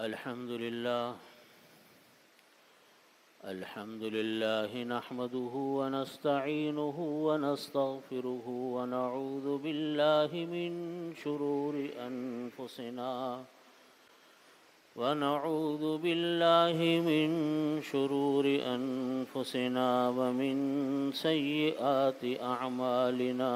الحمد لله نحمده ونستعينه ونستغفره ونعوذ بالله من شرور أنفسنا ومن سيئات أعمالنا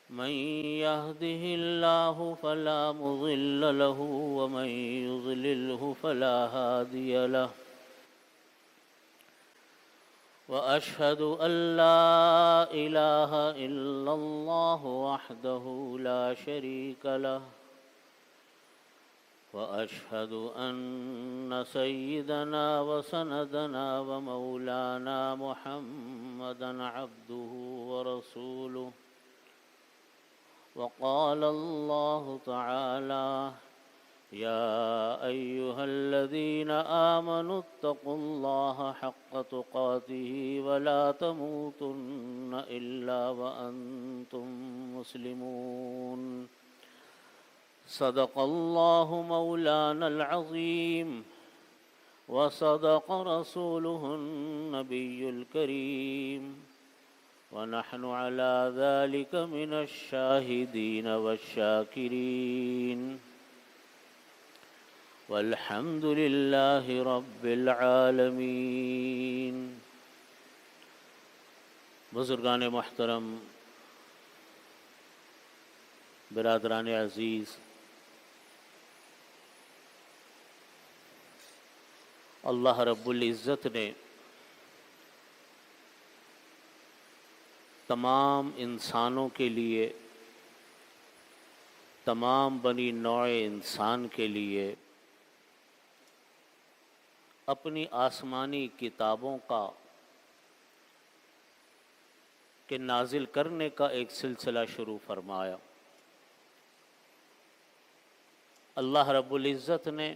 من يهده الله فلا مضل له ومن يضلله فلا هادي له وأشهد أن لا إله إلا الله وحده لا شريك له وأشهد أن سيدنا وسندنا ومولانا محمدا عبده ورسوله وقال الله تعالى يا أيها الذين آمنوا اتقوا الله حق تقاته ولا تموتن إلا وأنتم مسلمون صدق الله مولانا العظيم وصدق رسوله النبي الكريم ونحن على ذلك من الشاهدين والشاكرين والحمد لله رب العالمين۔ بزرگان محترم، برادران عزیز، اللہ رب العزت نے تمام انسانوں کے لیے، تمام بنی نوع انسان کے لیے اپنی آسمانی کتابوں کا کہ نازل کرنے کا ایک سلسلہ شروع فرمایا۔ اللہ رب العزت نے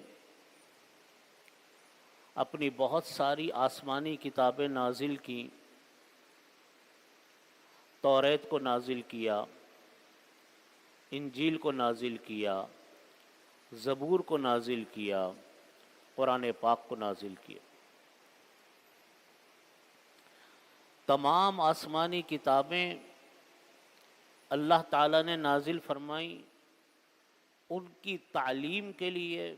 اپنی بہت ساری آسمانی کتابیں نازل کیں۔ توریت کو نازل کیا، انجیل کو نازل کیا، زبور کو نازل کیا، قرآن پاک کو نازل کیا۔ تمام آسمانی کتابیں اللہ تعالیٰ نے نازل فرمائیں ان کی تعلیم کے لیے،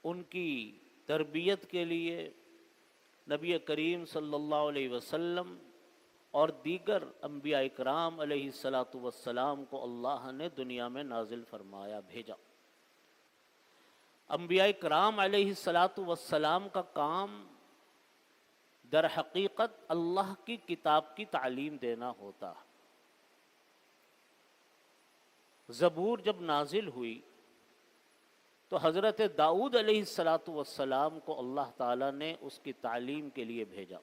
ان کی تربیت کے لیے نبی کریم صلی اللہ علیہ وسلم اور دیگر انبیاء اکرام علیہ السلام کو اللہ نے دنیا میں نازل فرمایا، بھیجا۔ انبیاء اکرام علیہ السلام کا کام در حقیقت اللہ کی کتاب کی تعلیم دینا ہوتا۔ زبور جب نازل ہوئی تو حضرت داؤد علیہ السلام کو اللہ تعالیٰ نے اس کی تعلیم کے لیے بھیجا۔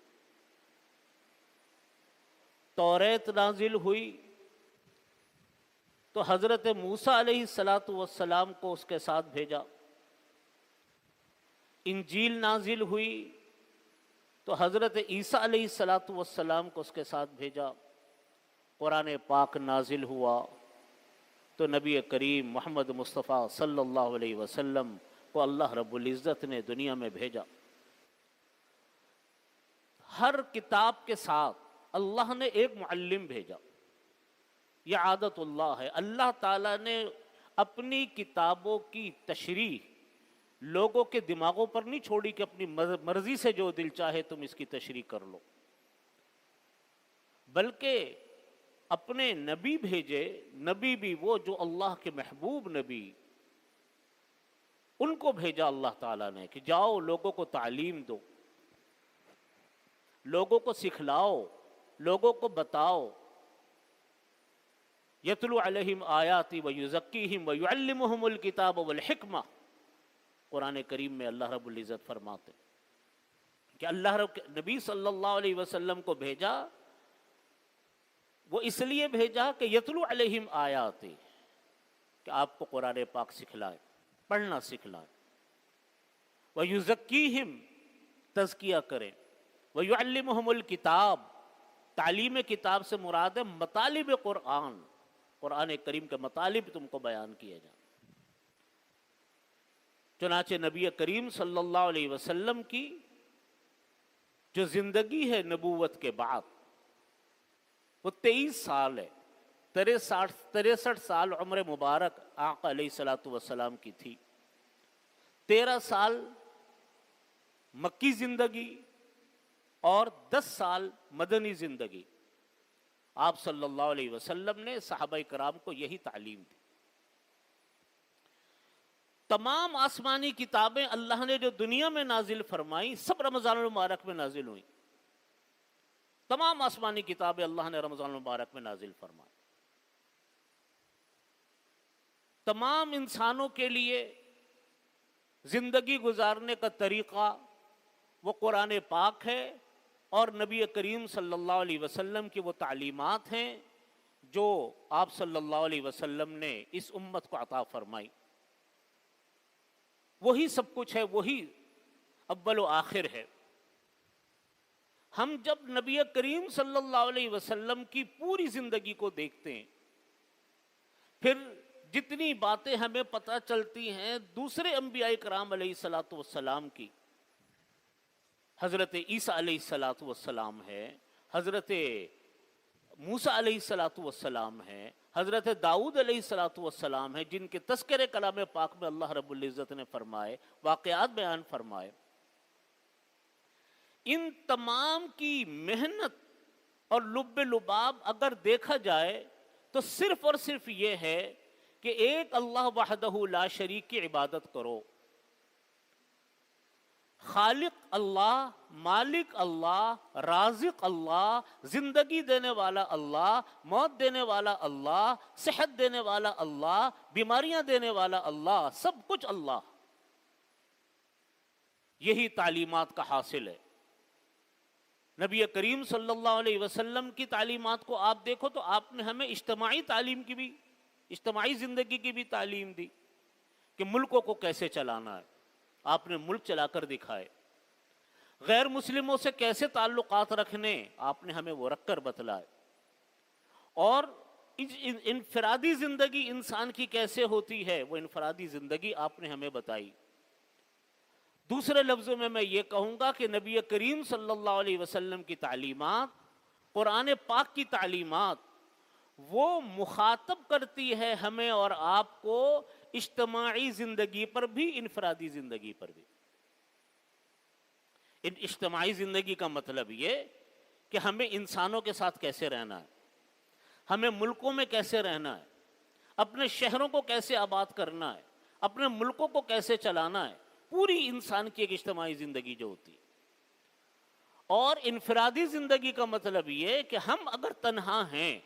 توریت نازل ہوئی تو حضرت موسیٰ علیہ السلام کو اس کے ساتھ بھیجا۔ انجیل نازل ہوئی تو حضرت عیسیٰ علیہ السلام کو اس کے ساتھ بھیجا۔ قرآن پاک نازل ہوا تو نبی کریم محمد مصطفیٰ صلی اللہ علیہ وسلم کو اللہ رب العزت نے دنیا میں بھیجا۔ ہر کتاب کے ساتھ اللہ نے ایک معلم بھیجا۔ یہ عادت اللہ ہے، اللہ تعالیٰ نے اپنی کتابوں کی تشریح لوگوں کے دماغوں پر نہیں چھوڑی کہ اپنی مرضی سے جو دل چاہے تم اس کی تشریح کر لو، بلکہ اپنے نبی بھیجے، نبی بھی وہ جو اللہ کے محبوب نبی، ان کو بھیجا اللہ تعالیٰ نے کہ جاؤ لوگوں کو تعلیم دو، لوگوں کو سکھلاؤ، لوگوں کو بتاؤ۔ یتلو علیہم آیاتی ویزکیہم ویعلمہم الکتاب والحکمہ، قرآن کریم میں اللہ رب العزت فرماتے کہ اللہ نبی صلی اللہ علیہ وسلم کو بھیجا، وہ اس لیے بھیجا کہ یتلو علیہم آیاتی، کہ آپ کو قرآن پاک سکھلائے، پڑھنا سکھلائے، ویزکیہم، تزکیہ کریں، ویعلمہم الکتاب، تعلیم کتاب سے مراد ہے مطالب قرآن، قرآن کریم کے مطالب تم کو بیان کیے جائیں۔ چنانچہ نبی کریم صلی اللہ علیہ وسلم کی جو زندگی ہے نبوت کے بعد وہ 23 سال ہے. 63 سال عمر مبارک آقا علیہ الصلوۃ والسلام کی تھی. 13 سال مکی زندگی اور 10 سال مدنی زندگی. آپ صلی اللہ علیہ وسلم نے صحابہ کرام کو یہی تعلیم دی. تمام آسمانی کتابیں اللہ نے جو دنیا میں نازل فرمائی سب رمضان المبارک میں نازل ہوئی. تمام آسمانی کتابیں اللہ نے رمضان المبارک میں نازل فرمائی. تمام انسانوں کے لیے زندگی گزارنے کا طریقہ وہ قرآن پاک ہے اور نبی کریم صلی اللہ علیہ وسلم کی وہ تعلیمات ہیں جو آپ صلی اللہ علیہ وسلم نے اس امت کو عطا فرمائی. وہی سب کچھ ہے, وہی اول و آخر ہے. ہم جب نبی کریم صلی اللہ علیہ وسلم کی پوری زندگی کو دیکھتے ہیں, پھر جتنی باتیں ہمیں پتہ چلتی ہیں دوسرے انبیاء کرام علیہ الصلوۃ والسلام کی, حضرت عیسیٰ علیہ الصلوۃ والسلام ہے, حضرت موسیٰ علیہ الصلوۃ والسلام ہے, حضرت داؤد علیہ الصلوۃ والسلام ہے, جن کے تذکرے کلام پاک میں اللہ رب العزت نے فرمائے, واقعات بیان فرمائے. ان تمام کی محنت اور لب لباب اگر دیکھا جائے تو صرف اور صرف یہ ہے کہ ایک اللہ وحدہ لا شریک کی عبادت کرو. خالق اللہ, مالک اللہ, رازق اللہ, زندگی دینے والا اللہ, موت دینے والا اللہ, صحت دینے والا اللہ, بیماریاں دینے والا اللہ, سب کچھ اللہ. یہی تعلیمات کا حاصل ہے. نبی کریم صلی اللہ علیہ وسلم کی تعلیمات کو آپ دیکھو تو آپ نے ہمیں اجتماعی تعلیم کی بھی, اجتماعی زندگی کی بھی تعلیم دی کہ ملکوں کو کیسے چلانا ہے. آپ نے ملک چلا کر دکھائے. غیر مسلموں سے کیسے تعلقات رکھنے آپ نے ہمیں وہ رکھ کر بتلائے. اور انفرادی زندگی انسان کی کیسے ہوتی ہے وہ انفرادی زندگی آپ نے ہمیں بتائی. دوسرے لفظوں میں یہ کہوں گا کہ نبی کریم صلی اللہ علیہ وسلم کی تعلیمات, قرآن پاک کی تعلیمات, وہ مخاطب کرتی ہے ہمیں اور آپ کو اجتماعی زندگی پر بھی, انفرادی زندگی پر بھی. ان اجتماعی زندگی کا مطلب یہ کہ ہمیں انسانوں کے ساتھ کیسے رہنا ہے, ہمیں ملکوں میں کیسے رہنا ہے, اپنے شہروں کو کیسے آباد کرنا ہے, اپنے ملکوں کو کیسے چلانا ہے. پوری انسان کی ایک اجتماعی زندگی جو ہوتی ہے. اور انفرادی زندگی کا مطلب یہ کہ ہم اگر تنہا ہیں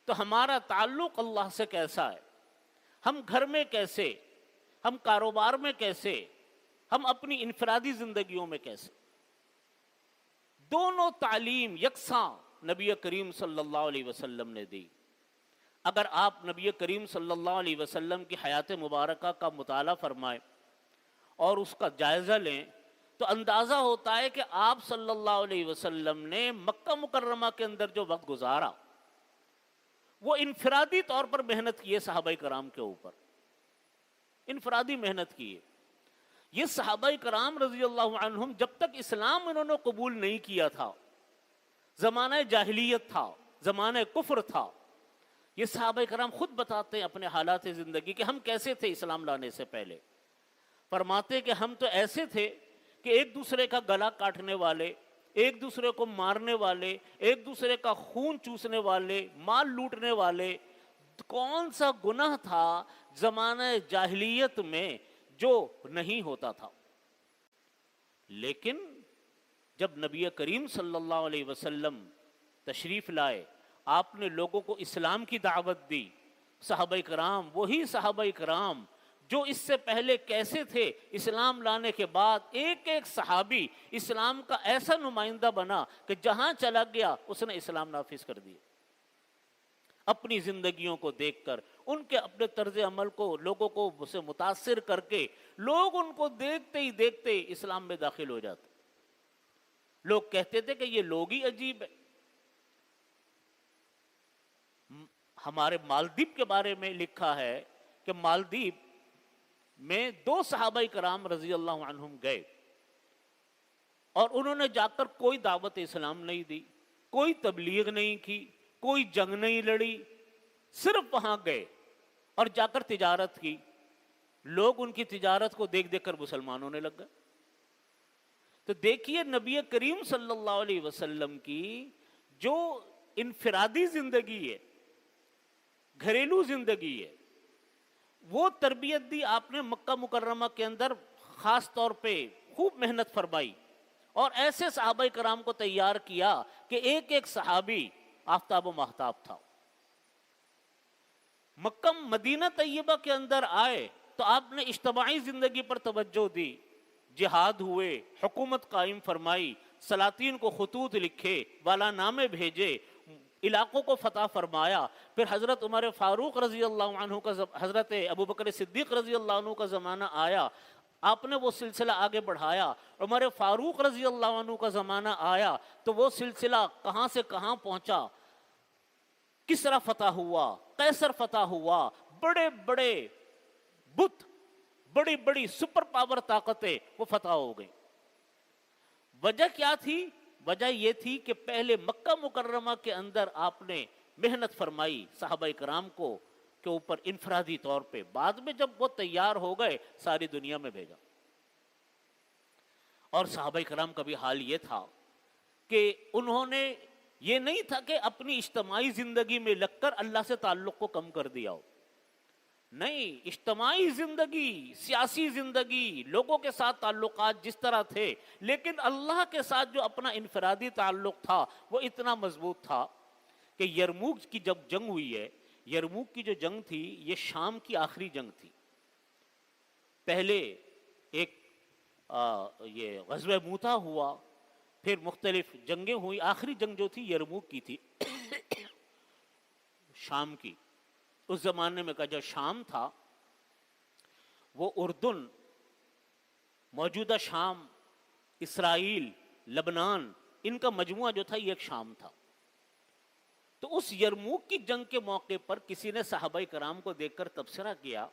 تو ہمارا تعلق اللہ سے کیسا ہے, ہم گھر میں کیسے, ہم کاروبار میں کیسے, ہم اپنی انفرادی زندگیوں میں کیسے. دونوں تعلیم یکساں نبی کریم صلی اللہ علیہ وسلم نے دی. اگر آپ نبی کریم صلی اللہ علیہ وسلم کی حیات مبارکہ کا مطالعہ فرمائیں اور اس کا جائزہ لیں تو اندازہ ہوتا ہے کہ آپ صلی اللہ علیہ وسلم نے مکہ مکرمہ کے اندر جو وقت گزارا وہ انفرادی طور پر محنت کی ہے صحابہ کرام کے اوپر, انفرادی محنت کی ہے. یہ صحابہ کرام رضی اللہ عنہم جب تک اسلام انہوں نے قبول نہیں کیا تھا, زمانہ جاہلیت تھا, زمانہ کفر تھا. یہ صحابہ کرام خود بتاتے ہیں اپنے حالات زندگی کہ ہم کیسے تھے اسلام لانے سے پہلے. فرماتے کہ ہم تو ایسے تھے کہ ایک دوسرے کا گلا کاٹنے والے, ایک دوسرے کو مارنے والے, ایک دوسرے کا خون چوسنے والے, مال لوٹنے والے. کون سا گناہ تھا زمانہ جاہلیت میں جو نہیں ہوتا تھا. لیکن جب نبی کریم صلی اللہ علیہ وسلم تشریف لائے, آپ نے لوگوں کو اسلام کی دعوت دی. صحابہ کرام, وہی صحابہ کرام جو اس سے پہلے کیسے تھے, اسلام لانے کے بعد ایک ایک صحابی اسلام کا ایسا نمائندہ بنا کہ جہاں چلا گیا اس نے اسلام نافذ کر دیا. اپنی زندگیوں کو دیکھ کر, ان کے اپنے طرز عمل کو لوگوں کو اسے متاثر کر کے لوگ ان کو دیکھتے ہی دیکھتے اسلام میں داخل ہو جاتے. لوگ کہتے تھے کہ یہ لوگ ہی عجیب ہے. ہمارے مالدیپ کے بارے میں لکھا ہے کہ مالدیپ میں 2 صحابہ کرام رضی اللہ عنہم گئے اور انہوں نے جا کر کوئی دعوت اسلام نہیں دی، کوئی تبلیغ نہیں کی، کوئی جنگ نہیں لڑی، صرف وہاں گئے اور جا کر تجارت کی. لوگ ان کی تجارت کو دیکھ دیکھ کر مسلمان ہونے لگ گئے. تو دیکھیے نبی کریم صلی اللہ علیہ وسلم کی جو انفرادی زندگی ہے، گھریلو زندگی ہے، وہ تربیت دی آپ نے مکہ مکرمہ کے اندر خاص طور پہ خوب محنت فرمائی اور ایسے صحابہ کرام کو تیار کیا کہ ایک ایک صحابی آفتاب و ماہتاب تھا. مکہ مدینہ طیبہ کے اندر آئے تو آپ نے اجتماعی زندگی پر توجہ دی، جہاد ہوئے، حکومت قائم فرمائی، سلاطین کو خطوط لکھے، والا نامے بھیجے، علاقوں کو فتح فرمایا. پھر حضرت عمر فاروق رضی اللہ عنہ کا حضرت ابو بکر صدیق رضی اللہ عنہ کا زمانہ آیا، آپ نے وہ سلسلہ آگے بڑھایا. عمر فاروق رضی اللہ عنہ کا زمانہ آیا تو وہ سلسلہ کہاں سے کہاں پہنچا، کسرا فتح ہوا، قیصر فتح ہوا، بڑے بڑے بت، بڑی بڑی سپر پاور طاقتیں وہ فتح ہو گئی. وجہ کیا تھی؟ وجہ یہ تھی کہ پہلے مکہ مکرمہ کے اندر آپ نے محنت فرمائی صحابہ کرام کو کے اوپر انفرادی طور پہ، بعد میں جب وہ تیار ہو گئے ساری دنیا میں بھیجا. اور صحابہ کرام کا بھی حال یہ تھا کہ انہوں نے یہ نہیں تھا کہ اپنی اجتماعی زندگی میں لگ کر اللہ سے تعلق کو کم کر دیا ہو. نہیں، اجتماعی زندگی، سیاسی زندگی، لوگوں کے ساتھ تعلقات جس طرح تھے، لیکن اللہ کے ساتھ جو اپنا انفرادی تعلق تھا وہ اتنا مضبوط تھا کہ یرموک کی جب جنگ ہوئی ہے، یرموک کی جو جنگ تھی یہ شام کی آخری جنگ تھی. پہلے ایک یہ غزوہ موتا ہوا، پھر مختلف جنگیں ہوئی، آخری جنگ جو تھی یرموک کی تھی شام کی. اس زمانے میں کا جو شام تھا وہ اردن، موجودہ شام، اسرائیل، لبنان، ان کا مجموعہ جو تھا یہ ایک شام تھا. تو اس یرموک کی جنگ کے موقع پر کسی نے صحابہ کرام کو دیکھ کر تبصرہ کیا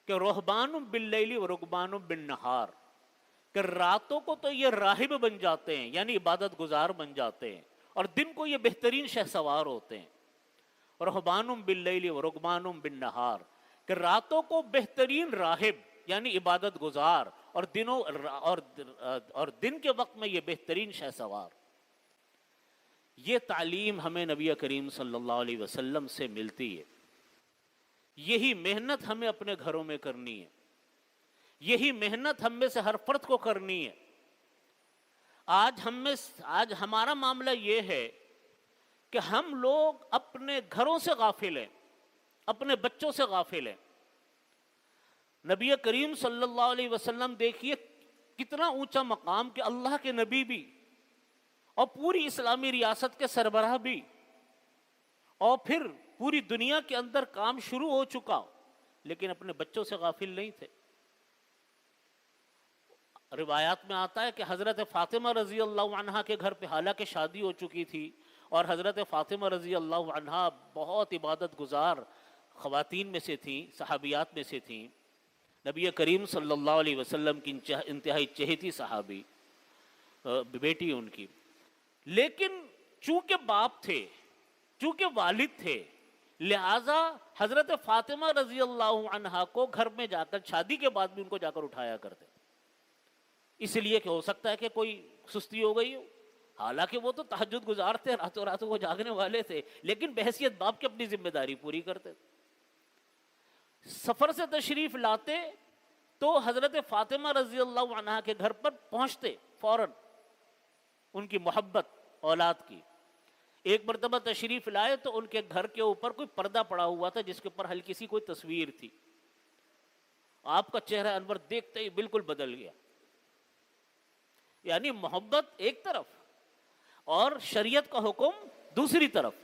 کہ رہبان باللیل و رکبان بالنہار، کہ راتوں کو تو یہ راہب بن جاتے ہیں یعنی عبادت گزار بن جاتے ہیں، اور دن کو یہ بہترین شہسوار ہوتے ہیں. رہبان باللیل و رکبان بالنہار، کہ راتوں کو بہترین راہب یعنی عبادت گزار، اور اور دن کے وقت میں یہ بہترین شہسوار. یہ تعلیم ہمیں نبی کریم صلی اللہ علیہ وسلم سے ملتی ہے. یہی محنت ہمیں اپنے گھروں میں کرنی ہے، یہی محنت ہم میں سے ہر فرد کو کرنی ہے. آج ہمارا معاملہ یہ ہے کہ ہم لوگ اپنے گھروں سے غافل ہیں، اپنے بچوں سے غافل ہیں. نبی کریم صلی اللہ علیہ وسلم دیکھیے کتنا اونچا مقام کہ اللہ کے نبی بھی اور پوری اسلامی ریاست کے سربراہ بھی، اور پھر پوری دنیا کے اندر کام شروع ہو چکا، لیکن اپنے بچوں سے غافل نہیں تھے. روایات میں آتا ہے کہ حضرت فاطمہ رضی اللہ عنہا کے گھر پہ حالانکہ شادی ہو چکی تھی، اور حضرت فاطمہ رضی اللہ عنہا بہت عبادت گزار خواتین میں سے تھیں، صحابیات میں سے تھیں، نبی کریم صلی اللہ علیہ وسلم کی انتہائی چہیتی صحابی بیٹی ان کی. لیکن چونکہ باپ تھے، چونکہ والد تھے، لہٰذا حضرت فاطمہ رضی اللہ عنہا کو گھر میں جا کر شادی کے بعد بھی ان کو جا کر اٹھایا کرتے، اس لیے کہ ہو سکتا ہے کہ کوئی سستی ہو گئی ہو. حالانکہ وہ تو تہجد گزار تھے، راتوں راتوں کو جاگنے والے تھے، لیکن بحیثیت باپ کی اپنی ذمہ داری پوری کرتے. سفر سے تشریف لاتے تو حضرت فاطمہ رضی اللہ عنہا کے گھر پر پہنچتے فوراً، ان کی محبت اولاد کی. ایک مرتبہ تشریف لائے تو ان کے گھر کے اوپر کوئی پردہ پڑا ہوا تھا جس کے اوپر ہلکی سی کوئی تصویر تھی. آپ کا چہرہ انور دیکھتے ہی بالکل بدل گیا. یعنی محبت ایک طرف اور شریعت کا حکم دوسری طرف.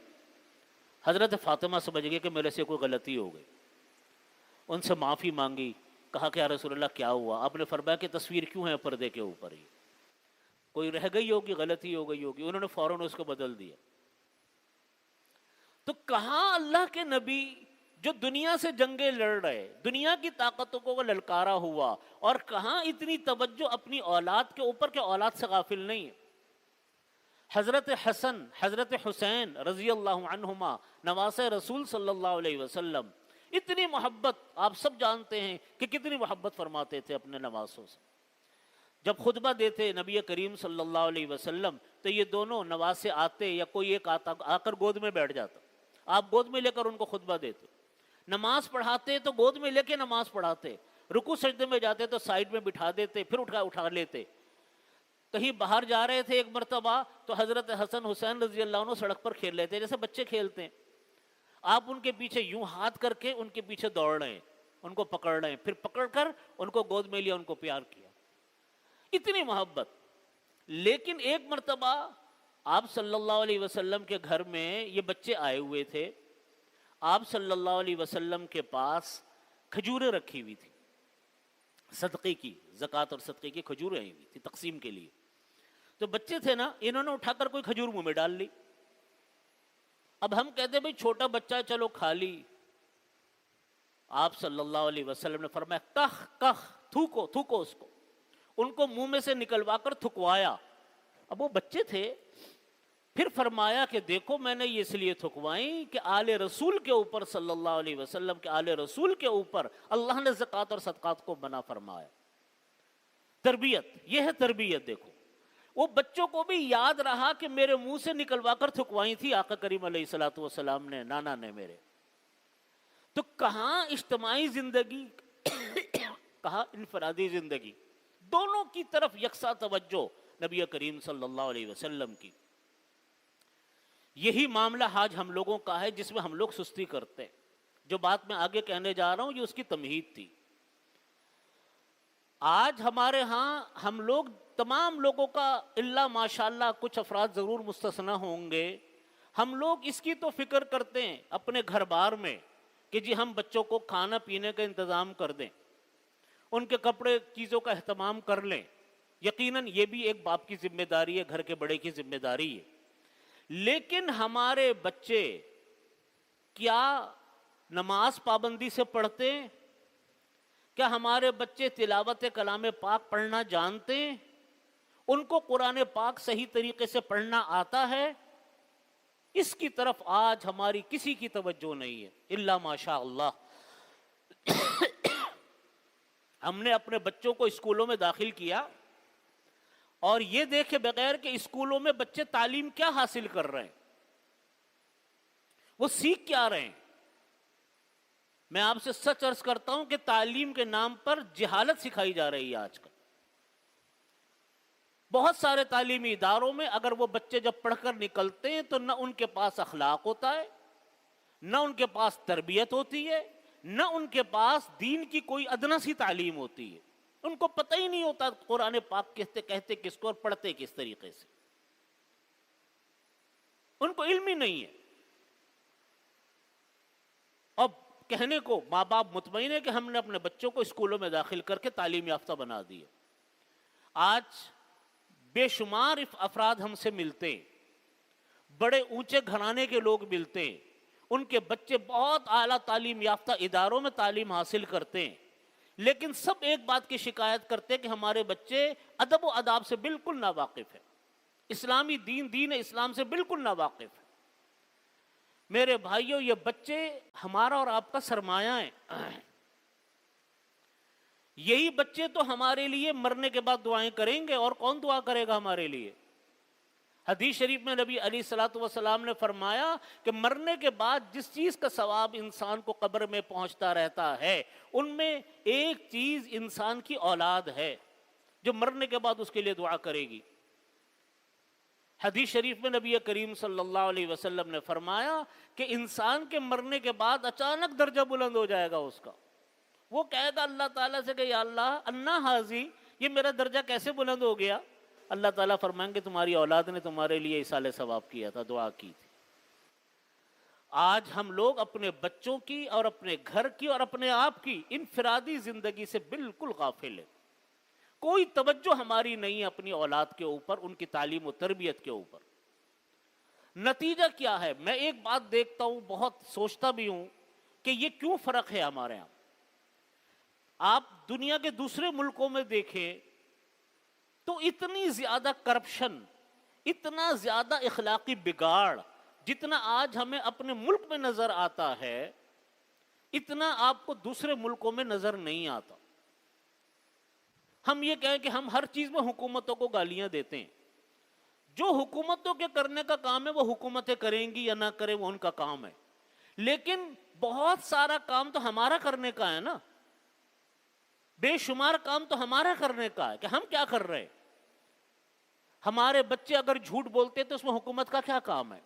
حضرت فاطمہ سمجھ گئے کہ میرے سے کوئی غلطی ہو گئی، ان سے معافی مانگی. کہا کہ یا رسول اللہ کیا ہوا؟ آپ نے فرمایا کہ تصویر کیوں ہے پردے کے اوپر؟ ہی کوئی رہ گئی ہوگی، غلطی ہو گئی ہوگی. انہوں نے فوراً اس کو بدل دیا. تو کہاں اللہ کے نبی جو دنیا سے جنگیں لڑ رہے، دنیا کی طاقتوں کو وہ للکارا ہوا، اور کہاں اتنی توجہ اپنی اولاد کے اوپر کہ اولاد سے غافل نہیں ہے۔ حضرت حسن، حضرت حسین رضی اللہ عنہما، نواسے رسول صلی اللہ علیہ وسلم، اتنی محبت آپ سب جانتے ہیں کہ کتنی محبت فرماتے تھے اپنے نواسوں سے۔ جب خطبہ دیتے نبی کریم صلی اللہ علیہ وسلم تو یہ دونوں نواسے آتے یا کوئی ایک آتا، آ کر گود میں بیٹھ جاتا، آپ گود میں لے کر ان کو خطبہ دیتے۔ نماز پڑھاتے تو گود میں لے کے نماز پڑھاتے، رکوع سجدے میں جاتے تو سائیڈ میں بٹھا دیتے، پھر اٹھا لیتے۔ کہیں باہر جا رہے تھے ایک مرتبہ تو حضرت حسن حسین رضی اللہ عنہ سڑک پر کھیل رہے تھے جیسے بچے کھیلتے ہیں، آپ ان کے پیچھے یوں ہاتھ کر کے ان کے پیچھے دوڑ رہے ہیں، ان کو پکڑ رہے ہیں، پھر پکڑ کر ان کو گود میں لیا، ان کو پیار کیا، اتنی محبت۔ لیکن ایک مرتبہ آپ صلی اللہ علیہ وسلم کے گھر میں یہ بچے آئے ہوئے تھے، آپ صلی اللہ علیہ وسلم کے پاس کھجوریں رکھی ہوئی تھی، صدقے کی، زکوٰۃ اور صدقے کی کھجوریں آئی ہوئی تھی تقسیم کے لیے۔ تو بچے تھے نا، انہوں نے اٹھا کر کوئی کھجور منہ میں ڈال لی۔ اب ہم کہتے بھئی چھوٹا بچہ ہے چلو کھا لی، آپ صلی اللہ علیہ وسلم نے فرمایا کخ کخ، تھوکو تھوکو اس کو، ان کو منہ میں سے نکلوا کر تھکوایا۔ اب وہ بچے تھے، پھر فرمایا کہ دیکھو میں نے یہ اس لیے تھکوائیں کہ آل رسول کے اوپر صلی اللہ علیہ وسلم کے آل رسول کے اوپر اللہ نے زکوٰۃ اور صدقات کو منع فرمایا۔ تربیت، یہ ہے تربیت۔ دیکھو وہ بچوں کو بھی یاد رہا کہ میرے منہ سے نکلوا کر تھکوائی تھی آقا کریم علیہ الصلوۃ والسلام نے، نانا نے میرے۔ تو کہاں اجتماعی زندگی کہاں انفرادی زندگی، دونوں کی طرف یکساں توجہ نبی کریم صلی اللہ علیہ وسلم کی۔ یہی معاملہ آج ہم لوگوں کا ہے جس میں ہم لوگ سستی کرتے ہیں۔ جو بات میں آگے کہنے جا رہا ہوں یہ اس کی تمہید تھی۔ آج ہمارے ہاں ہم لوگ، تمام لوگوں کا الا ماشاءاللہ کچھ افراد ضرور مستثنا ہوں گے، ہم لوگ اس کی تو فکر کرتے ہیں اپنے گھر بار میں کہ جی ہم بچوں کو کھانا پینے کا انتظام کر دیں، ان کے کپڑے چیزوں کا اہتمام کر لیں۔ یقیناً یہ بھی ایک باپ کی ذمہ داری ہے، گھر کے بڑے کی ذمہ داری ہے۔ لیکن ہمارے بچے کیا نماز پابندی سے پڑھتے ہیں؟ کیا ہمارے بچے تلاوت کلام پاک پڑھنا جانتے ہیں؟ ان کو قرآن پاک صحیح طریقے سے پڑھنا آتا ہے؟ اس کی طرف آج ہماری کسی کی توجہ نہیں ہے الا ماشاء اللہ۔ ہم نے اپنے بچوں کو اسکولوں میں داخل کیا اور یہ دیکھے بغیر کہ اسکولوں میں بچے تعلیم کیا حاصل کر رہے ہیں، وہ سیکھ کیا رہے ہیں۔ میں آپ سے سچ عرض کرتا ہوں کہ تعلیم کے نام پر جہالت سکھائی جا رہی ہے آج کل۔ بہت سارے تعلیمی اداروں میں اگر وہ بچے جب پڑھ کر نکلتے ہیں تو نہ ان کے پاس اخلاق ہوتا ہے، نہ ان کے پاس تربیت ہوتی ہے، نہ ان کے پاس دین کی کوئی ادنا سی تعلیم ہوتی ہے۔ ان کو پتہ ہی نہیں ہوتا قرآن پاک کہتے کس کو اور پڑھتے کس طریقے سے، ان کو علم ہی نہیں ہے۔ اب کہنے کو ماں باپ مطمئن ہے کہ ہم نے اپنے بچوں کو اسکولوں میں داخل کر کے تعلیم یافتہ بنا دیا۔ آج بے شمار افراد ہم سے ملتے ہیں، بڑے اونچے گھرانے کے لوگ ملتے ہیں، ان کے بچے بہت اعلیٰ تعلیم یافتہ اداروں میں تعلیم حاصل کرتے ہیں، لیکن سب ایک بات کی شکایت کرتے ہیں کہ ہمارے بچے ادب و آداب سے بالکل ناواقف ہیں، اسلامی دین اسلام سے بالکل ناواقف ہے۔ میرے بھائیوں، یہ بچے ہمارا اور آپ کا سرمایہ ہیں۔ یہی بچے تو ہمارے لیے مرنے کے بعد دعائیں کریں گے، اور کون دعا کرے گا ہمارے لیے؟ حدیث شریف میں نبی علیہ الصلوۃ والسلام نے فرمایا کہ مرنے کے بعد جس چیز کا ثواب انسان کو قبر میں پہنچتا رہتا ہے، ان میں ایک چیز انسان کی اولاد ہے جو مرنے کے بعد اس کے لیے دعا کرے گی۔ حدیث شریف میں نبی کریم صلی اللہ علیہ وسلم نے فرمایا کہ انسان کے مرنے کے بعد اچانک درجہ بلند ہو جائے گا اس کا۔ وہ کہے گا اللہ تعالیٰ سے کہ یا اللہ انا حاضی، یہ میرا درجہ کیسے بلند ہو گیا؟ اللہ تعالیٰ فرمائیں گے تمہاری اولاد نے تمہارے لیے ایصال ثواب کیا تھا، دعا کی تھی۔ آج ہم لوگ اپنے بچوں کی اور اپنے گھر کی اور اپنے آپ کی انفرادی زندگی سے بالکل غافل ہیں۔ کوئی توجہ ہماری نہیں ہے اپنی اولاد کے اوپر، ان کی تعلیم و تربیت کے اوپر۔ نتیجہ کیا ہے؟ میں ایک بات دیکھتا ہوں، بہت سوچتا بھی ہوں کہ یہ کیوں فرق ہے ہمارے ہاں. آپ دنیا کے دوسرے ملکوں میں دیکھیں تو اتنی زیادہ کرپشن، اتنا زیادہ اخلاقی بگاڑ جتنا آج ہمیں اپنے ملک میں نظر آتا ہے اتنا آپ کو دوسرے ملکوں میں نظر نہیں آتا. ہم یہ کہیں کہ ہم ہر چیز میں حکومتوں کو گالیاں دیتے ہیں. جو حکومتوں کے کرنے کا کام ہے وہ حکومتیں کریں گی یا نہ کریں وہ ان کا کام ہے، لیکن بہت سارا کام تو ہمارا کرنے کا ہے نا. بے شمار کام تو ہمارا کرنے کا ہے کہ ہم کیا کر رہے ہیں. ہمارے بچے اگر جھوٹ بولتے ہیں تو اس میں حکومت کا کیا کام ہے.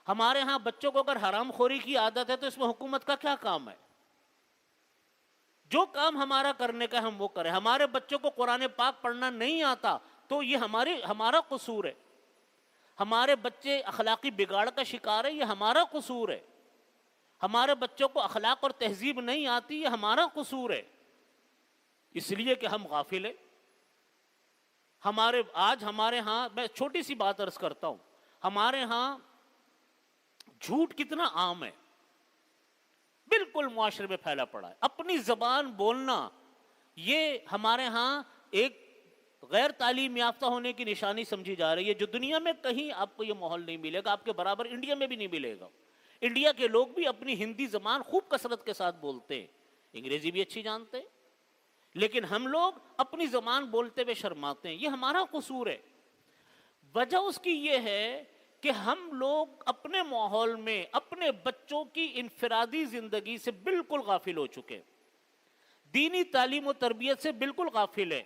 ہمارے ہاں بچوں کو اگر حرام خوری کی عادت ہے تو اس میں حکومت کا کیا کام ہے. جو کام ہمارا کرنے کا ہم وہ کریں. ہمارے بچوں کو قرآن پاک پڑھنا نہیں آتا تو یہ ہمارا قصور ہے. ہمارے بچے اخلاقی بگاڑ کا شکار ہے، یہ ہمارا قصور ہے. ہمارے بچوں کو اخلاق اور تہذیب نہیں آتی، یہ ہمارا قصور ہے. اس لیے کہ ہم غافل ہیں. آج ہمارے ہاں، میں چھوٹی سی بات عرض کرتا ہوں، ہمارے ہاں جھوٹ کتنا عام ہے، بالکل معاشرے میں پھیلا پڑا ہے. اپنی زبان بولنا یہ ہمارے ہاں ایک غیر تعلیم یافتہ ہونے کی نشانی سمجھی جا رہی ہے، جو دنیا میں کہیں آپ کو یہ ماحول نہیں ملے گا. آپ کے برابر انڈیا میں بھی نہیں ملے گا. انڈیا کے لوگ بھی اپنی ہندی زبان خوب کثرت کے ساتھ بولتے ہیں، انگریزی بھی اچھی جانتے ہیں، لیکن ہم لوگ اپنی زبان بولتے ہوئے شرماتے ہیں. یہ ہمارا قصور ہے. وجہ اس کی یہ ہے کہ ہم لوگ اپنے ماحول میں اپنے بچوں کی انفرادی زندگی سے بالکل غافل ہو چکے، دینی تعلیم و تربیت سے بالکل غافل ہیں.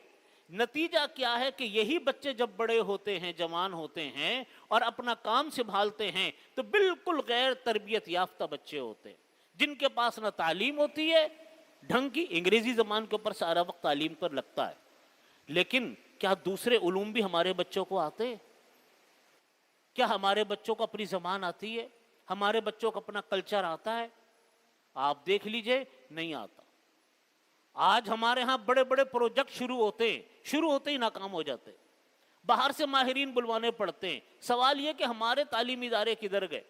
نتیجہ کیا ہے کہ یہی بچے جب بڑے ہوتے ہیں، جوان ہوتے ہیں اور اپنا کام سنبھالتے ہیں تو بالکل غیر تربیت یافتہ بچے ہوتے ہیں، جن کے پاس نہ تعلیم ہوتی ہے ڈھنگ کی، انگریزی زبان کے اوپر سارا وقت تعلیم پر لگتا ہے. لیکن کیا دوسرے علوم بھی ہمارے بچوں کو آتے؟ کیا ہمارے بچوں کو اپنی زبان آتی ہے؟ ہمارے بچوں کو اپنا کلچر آتا ہے؟ آپ دیکھ لیجئے، نہیں آتا. آج ہمارے ہاں بڑے بڑے پروجیکٹ شروع ہوتے ہی ناکام ہو جاتے، باہر سے ماہرین بلوانے پڑتے ہیں. سوال یہ کہ ہمارے تعلیمی ادارے کدھر گئے؟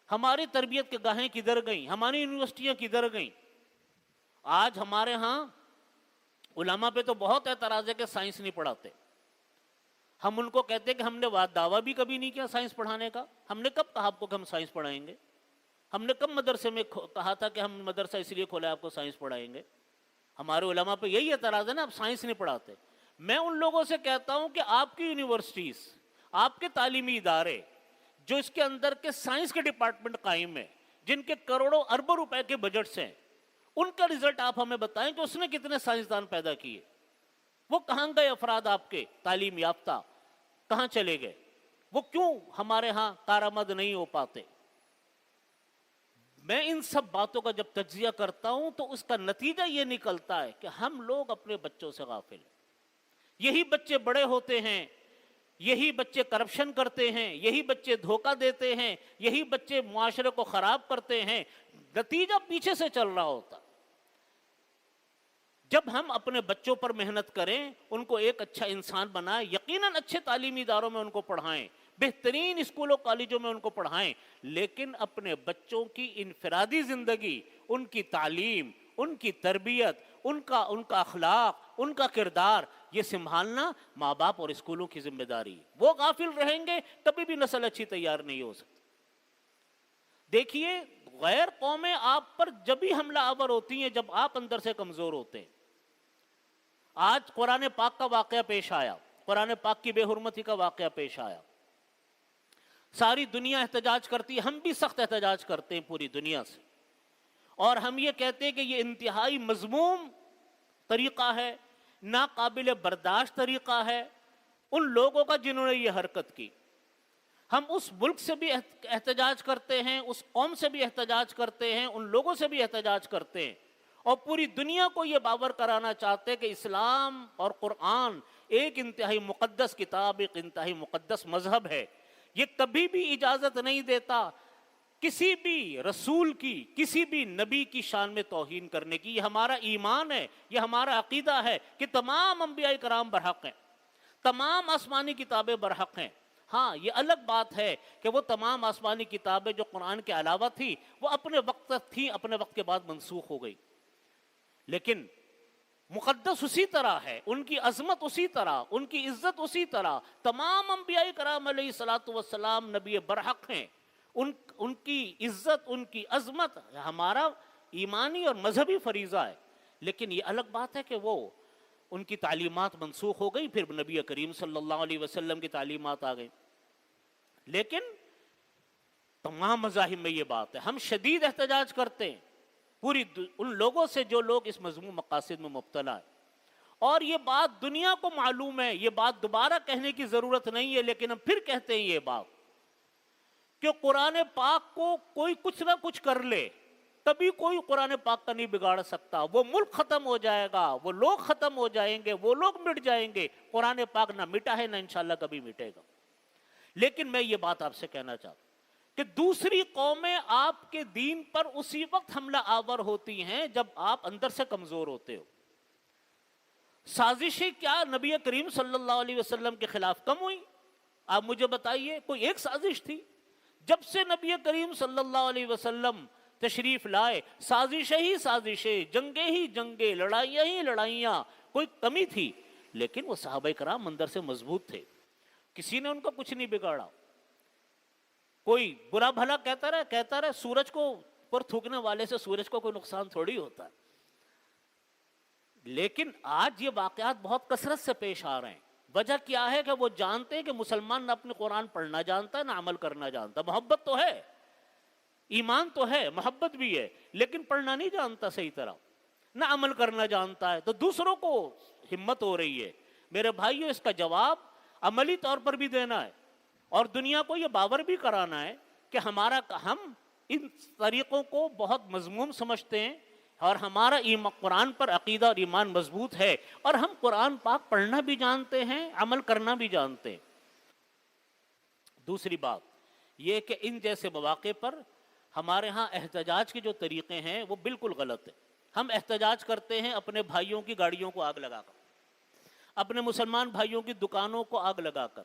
ہماری تربیت کے گاہیں کدھر گئیں؟ ہماری یونیورسٹیاں کدھر گئیں؟ آج ہمارے ہاں علماء پہ تو بہت اعتراض ہے کہ سائنس نہیں پڑھاتے. ہم ان کو کہتے ہیں کہ ہم نے دعویٰ بھی کبھی نہیں کیا سائنس پڑھانے کا. ہم نے کب کہا آپ کو کہ ہم سائنس پڑھائیں گے؟ ہم نے کب مدرسے میں کہا تھا کہ ہم مدرسہ اس لیے کھولا ہے آپ کو سائنس پڑھائیں گے؟ ہمارے علماء پہ یہی اعتراض ہے نا، آپ سائنس نہیں پڑھاتے. میں ان لوگوں سے کہتا ہوں کہ آپ کی یونیورسٹیز، آپ کے تعلیمی ادارے جو اس کے اندر کے سائنس کے ڈپارٹمنٹ قائم ہیں، جن کے کروڑوں اربوں روپے کے بجٹس ہیں، ان کا رزلٹ آپ ہمیں بتائیں کہ اس نے کتنے سائنسدان پیدا کیے. وہ کہاں گئے افراد آپ کے تعلیم یافتہ؟ کہاں چلے گئے؟ وہ کیوں ہمارے ہاں کارآمد نہیں ہو پاتے؟ میں ان سب باتوں کا جب تجزیہ کرتا ہوں تو اس کا نتیجہ یہ نکلتا ہے کہ ہم لوگ اپنے بچوں سے غافل ہیں. یہی بچے بڑے ہوتے ہیں، یہی بچے کرپشن کرتے ہیں، یہی بچے دھوکہ دیتے ہیں، یہی بچے معاشرے کو خراب کرتے ہیں. نتیجہ پیچھے سے چل رہا ہوتا. جب ہم اپنے بچوں پر محنت کریں، ان کو ایک اچھا انسان بنائیں، یقیناً اچھے تعلیمی اداروں میں ان کو پڑھائیں، بہترین اسکولوں کالجوں میں ان کو پڑھائیں، لیکن اپنے بچوں کی انفرادی زندگی، ان کی تعلیم، ان کی تربیت، ان کا اخلاق، ان کا کردار، یہ سنبھالنا ماں باپ اور اسکولوں کی ذمہ داری ہے. وہ غافل رہیں گے کبھی بھی نسل اچھی تیار نہیں ہو سکتی. دیکھیے، غیر قومیں آپ پر جب بھی حملہ آور ہوتی ہیں جب آپ اندر سے کمزور ہوتے ہیں. آج قرآن پاک کا واقعہ پیش آیا، قرآن پاک کی بے حرمتی کا واقعہ پیش آیا. ساری دنیا احتجاج کرتی ہے، ہم بھی سخت احتجاج کرتے ہیں پوری دنیا سے، اور ہم یہ کہتے ہیں کہ یہ انتہائی مذموم طریقہ ہے، ناقابل برداشت طریقہ ہے ان لوگوں کا جنہوں نے یہ حرکت کی. ہم اس ملک سے بھی احتجاج کرتے ہیں، اس قوم سے بھی احتجاج کرتے ہیں، ان لوگوں سے بھی احتجاج کرتے ہیں، اور پوری دنیا کو یہ باور کرانا چاہتے ہیں کہ اسلام اور قرآن ایک انتہائی مقدس کتاب، ایک انتہائی مقدس مذہب ہے. یہ کبھی بھی اجازت نہیں دیتا کسی بھی رسول کی، کسی بھی نبی کی شان میں توہین کرنے کی. یہ ہمارا ایمان ہے، یہ ہمارا عقیدہ ہے کہ تمام انبیاء کرام برحق ہیں، تمام آسمانی کتابیں برحق ہیں. ہاں یہ الگ بات ہے کہ وہ تمام آسمانی کتابیں جو قرآن کے علاوہ تھی وہ اپنے وقت تک تھیں، اپنے وقت کے بعد منسوخ ہو گئی، لیکن مقدس اسی طرح ہے، ان کی عظمت اسی طرح، ان کی عزت اسی طرح، تمام انبیاء کرام علیہ الصلوۃ والسلام نبی برحق ہیں، ان کی عزت، ان کی عظمت ہمارا ایمانی اور مذہبی فریضہ ہے، لیکن یہ الگ بات ہے کہ وہ ان کی تعلیمات منسوخ ہو گئی، پھر نبی کریم صلی اللہ علیہ وسلم کی تعلیمات آ گئی۔ لیکن تمام مذاہب میں یہ بات ہے، ہم شدید احتجاج کرتے ہیں پوری ان لوگوں سے جو لوگ اس مذموم مقاصد میں مبتلا ہے، اور یہ بات دنیا کو معلوم ہے، یہ بات دوبارہ کہنے کی ضرورت نہیں ہے، لیکن ہم پھر کہتے ہیں یہ بات کہ قرآن پاک کو کوئی کچھ نہ کچھ کر لے، کبھی کوئی قرآن پاک کا نہیں بگاڑ سکتا، وہ ملک ختم ہو جائے گا، وہ لوگ ختم ہو جائیں گے، وہ لوگ مٹ جائیں گے، قرآن پاک نہ مٹا ہے نہ انشاءاللہ کبھی مٹے گا۔ لیکن میں یہ بات آپ سے کہنا چاہتا ہوں کہ دوسری قومیں آپ کے دین پر اسی وقت حملہ آور ہوتی ہیں جب آپ اندر سے کمزور ہوتے ہو۔ سازشیں کیا نبی کریم صلی اللہ علیہ وسلم کے خلاف کم ہوئی؟ آپ مجھے بتائیے، کوئی ایک سازش تھی؟ جب سے نبی کریم صلی اللہ علیہ وسلم تشریف لائے، سازشیں ہی سازشیں، جنگیں ہی جنگیں، لڑائیاں ہی لڑائیاں، کوئی کمی تھی؟ لیکن وہ صحابہ کرام اندر سے مضبوط تھے، کسی نے ان کو کچھ نہیں بگاڑا۔ کوئی برا بھلا کہتا رہے، سورج کو پر تھوکنے والے سے سورج کو کوئی نقصان تھوڑی ہوتا ہے۔ لیکن آج یہ واقعات بہت کثرت سے پیش آ رہے ہیں، وجہ کیا ہے کہ وہ جانتے ہیں کہ مسلمان نہ اپنے قرآن پڑھنا جانتا ہے نہ عمل کرنا جانتا، محبت تو ہے، ایمان تو ہے، محبت بھی ہے، لیکن پڑھنا نہیں جانتا صحیح طرح، نہ عمل کرنا جانتا ہے، تو دوسروں کو ہمت ہو رہی ہے۔ میرے بھائیو، اس کا جواب عملی طور پر بھی دینا ہے، اور دنیا کو یہ باور بھی کرانا ہے کہ ہم ان طریقوں کو بہت مذموم سمجھتے ہیں، اور ہمارا قرآن پر عقیدہ اور ایمان مضبوط ہے، اور ہم قرآن پاک پڑھنا بھی جانتے ہیں، عمل کرنا بھی جانتے ہیں۔ دوسری بات یہ کہ ان جیسے مواقع پر ہمارے ہاں احتجاج کے جو طریقے ہیں وہ بالکل غلط ہیں۔ ہم احتجاج کرتے ہیں اپنے بھائیوں کی گاڑیوں کو آگ لگا کر، اپنے مسلمان بھائیوں کی دکانوں کو آگ لگا کر۔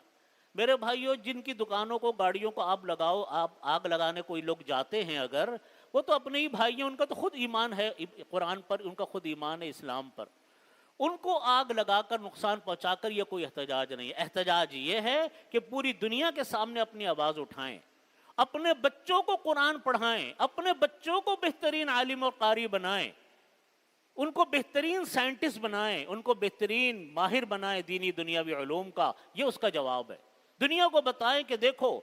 میرے بھائیوں، جن کی دکانوں کو گاڑیوں کو آپ آگ لگانے کوئی لوگ جاتے ہیں، اگر وہ تو اپنے ہی بھائی ہیں، ان کا تو خود ایمان ہے قرآن پر، ان کا خود ایمان ہے اسلام پر، ان کو آگ لگا کر نقصان پہنچا کر یہ کوئی احتجاج نہیں ہے۔ احتجاج یہ ہے کہ پوری دنیا کے سامنے اپنی آواز اٹھائیں، اپنے بچوں کو قرآن پڑھائیں، اپنے بچوں کو بہترین عالم اور قاری بنائیں، ان کو بہترین سائنٹسٹ بنائیں، ان کو بہترین ماہر بنائیں دینی دنیاوی علوم کا۔ یہ اس کا جواب ہے۔ دنیا کو بتائیں کہ دیکھو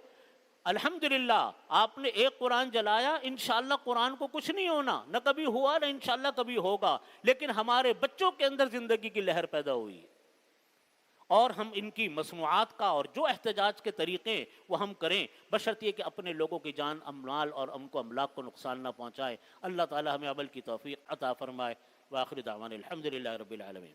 الحمدللہ آپ نے ایک قرآن جلایا، انشاءاللہ قرآن کو کچھ نہیں ہونا، نہ کبھی ہوا نہ انشاءاللہ کبھی ہوگا، لیکن ہمارے بچوں کے اندر زندگی کی لہر پیدا ہوئی ہے، اور ہم ان کی مصنوعات کا اور جو احتجاج کے طریقے وہ ہم کریں، بشرطیہ کہ اپنے لوگوں کی جان، اموال اور ان کو املاک کو نقصان نہ پہنچائے۔ اللہ تعالی ہمیں عمل کی توفیق عطا فرمائے۔ وآخر دعوانا الحمدللہ رب العالمین۔